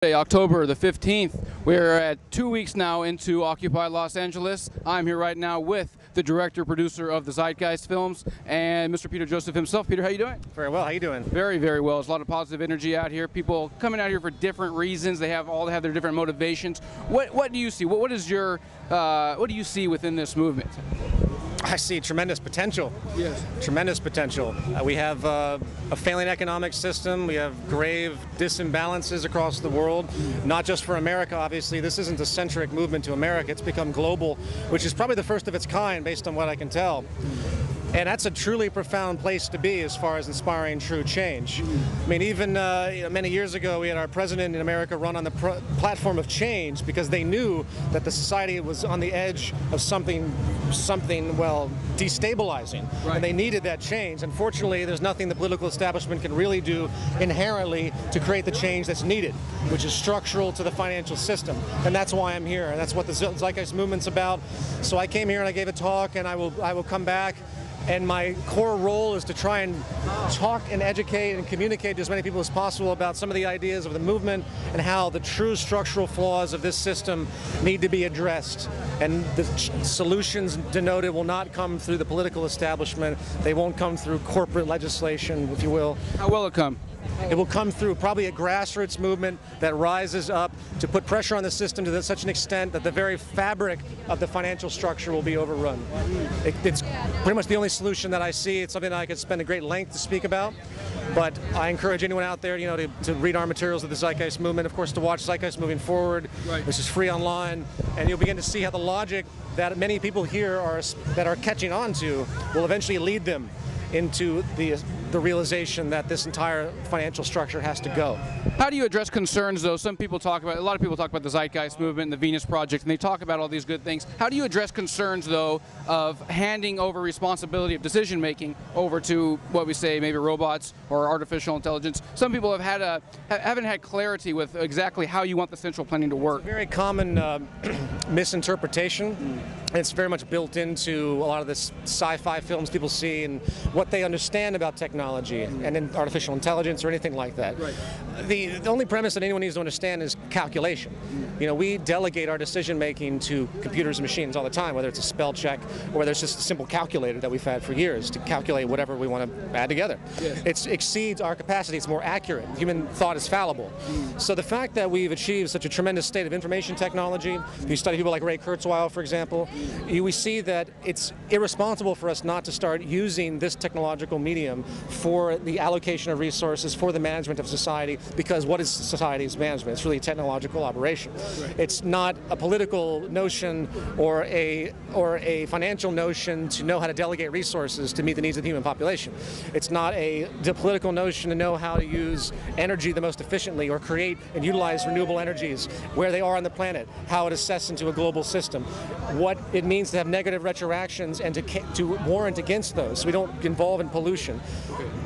October the 15th. We're at 2 weeks now into Occupy Los Angeles. I'm here right now with the director, producer of the Zeitgeist films, and Mr. Peter Joseph himself. Peter, how you doing? Very well. How you doing? Very, very well. There's a lot of positive energy out here. People coming out here for different reasons. They all have their different motivations. What do you see? What do you see within this movement? I see tremendous potential. Yes. Tremendous potential. We have a failing economic system. We have grave disimbalances across the world, not just for America, obviously. This isn't a centric movement to America. It's become global, which is probably the first of its kind, based on what I can tell. And that's a truly profound place to be as far as inspiring true change. I mean, even many years ago, we had our president in America run on the platform of change because they knew that the society was on the edge of something well, destabilizing. Right. And they needed that change. Unfortunately, there's nothing the political establishment can really do inherently to create the change that's needed, which is structural to the financial system. And that's why I'm here. And that's what the Zeitgeist movement's about. So I came here and I gave a talk, and I will come back. And my core role is to try and talk and educate and communicate to as many people as possible about some of the ideas of the movement and how the true structural flaws of this system need to be addressed. And the solutions denoted will not come through the political establishment. They won't come through corporate legislation, if you will. How will it come? It will come through probably a grassroots movement that rises up to put pressure on the system to such an extent that the very fabric of the financial structure will be overrun. It's pretty much the only solution that I see. It's something that I could spend a great length to speak about. But I encourage anyone out there, to read our materials of the Zeitgeist movement. Of course, to watch Zeitgeist Moving Forward, which is free online, and you'll begin to see how the logic that many people here are catching on to will eventually lead them into the realization that this entire financial structure has to go. How do you address concerns, though? A lot of people talk about the Zeitgeist movement and the Venus Project, and they talk about all these good things. How do you address concerns, though, of handing over responsibility of decision-making over to what we say, maybe robots or artificial intelligence? Some people haven't had clarity with exactly how you want the central planning to work. It's a very common misinterpretation. It's very much built into a lot of the sci-fi films people see and what they understand about technology and in artificial intelligence or anything like that. Right. The only premise that anyone needs to understand is calculation. We delegate our decision making to computers and machines all the time, whether it's a spell check or whether it's just a simple calculator that we've had for years to calculate whatever we want to add together. Yes. It exceeds our capacity. It's more accurate. Human thought is fallible. So the fact that we've achieved such a tremendous state of information technology, if you study people like Ray Kurzweil, for example, we see that it's irresponsible for us not to start using this technological medium for the allocation of resources, for the management of society, because what is society's management? It's really a technological operation. Right. It's not a political notion or a financial notion to know how to delegate resources to meet the needs of the human population. It's not a political notion to know how to use energy the most efficiently or create and utilize renewable energies where they are on the planet, how it assesses into a global system, what it means to have negative retroactions and to warrant against those so we don't involve in pollution.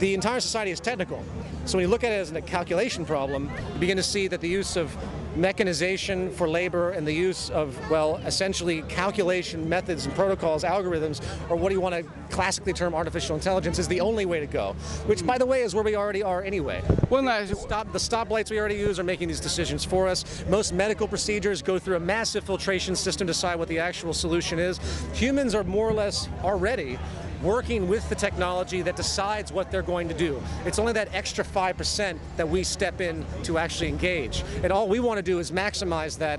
The entire society is technical. So when you look at it as a calculation problem, you begin to see that the use of mechanization for labor and the use of, well, essentially calculation methods and protocols, algorithms, or what do you want to classically term artificial intelligence, is the only way to go, which, by the way, is where we already are anyway. Well, the stoplights we already use are making these decisions for us. Most medical procedures go through a massive filtration system to decide what the actual solution is. Humans are more or less already working with the technology that decides what they're going to do. It's only that extra 5% that we step in to actually engage. And all we want to do is maximize that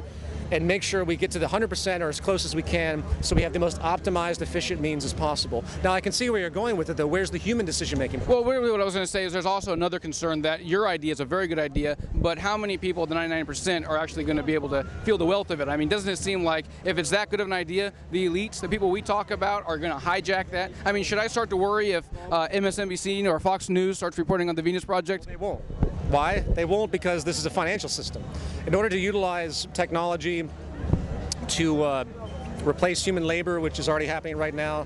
and make sure we get to the 100% or as close as we can so we have the most optimized, efficient means as possible. Now, I can see where you're going with it, though. Where's the human decision-making? Well, really what I was going to say is there's also another concern that your idea is a very good idea, but how many people, the 99%, are actually going to be able to feel the wealth of it? I mean, doesn't it seem like if it's that good of an idea, the elites, the people we talk about, are going to hijack that? I mean, should I start to worry if MSNBC or Fox News starts reporting on the Venus Project? They won't. Why? They won't because this is a financial system. In order to utilize technology to replace human labor, which is already happening right now,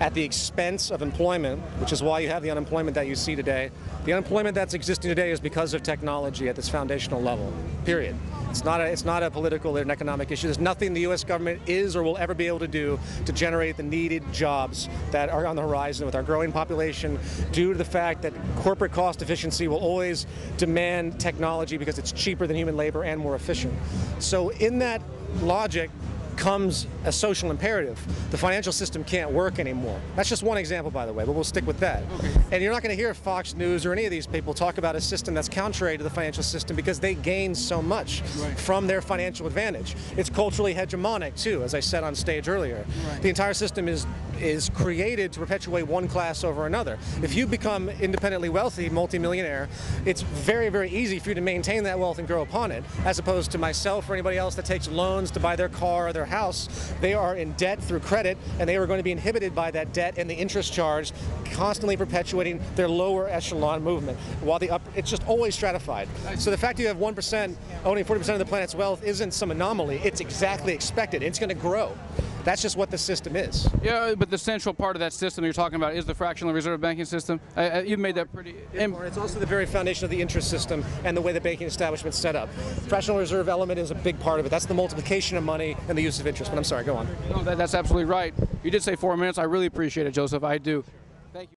at the expense of employment, which is why you have the unemployment that you see today. The unemployment that's existing today is because of technology at this foundational level, period. It's not a political or an economic issue. There's nothing the U.S. government is or will ever be able to do to generate the needed jobs that are on the horizon with our growing population, due to the fact that corporate cost efficiency will always demand technology because it's cheaper than human labor and more efficient. So in that logic comes a social imperative. The financial system can't work anymore. That's just one example, by the way, but we'll stick with that. Okay. And you're not going to hear Fox News or any of these people talk about a system that's contrary to the financial system because they gain so much from their financial advantage. It's culturally hegemonic, too, as I said on stage earlier. Right. The entire system is created to perpetuate one class over another. If you become independently wealthy, multimillionaire, it's very, very easy for you to maintain that wealth and grow upon it, as opposed to myself or anybody else that takes loans to buy their car or their house. They are in debt through credit, and they are going to be inhibited by that debt and the interest charge, constantly perpetuating their lower echelon movement, while it's just always stratified. So the fact you have 1% owning 40% of the planet's wealth isn't some anomaly. It's exactly expected. It's going to grow. That's just what the system is. Yeah, but the central part of that system you're talking about is the fractional reserve banking system. You've made that pretty... It's also the very foundation of the interest system and the way the banking establishment is set up. Fractional reserve element is a big part of it. That's the multiplication of money and the use of interest. But I'm sorry, go on. No, that's absolutely right. You did say 4 minutes. I really appreciate it, Joseph. I do. Thank you.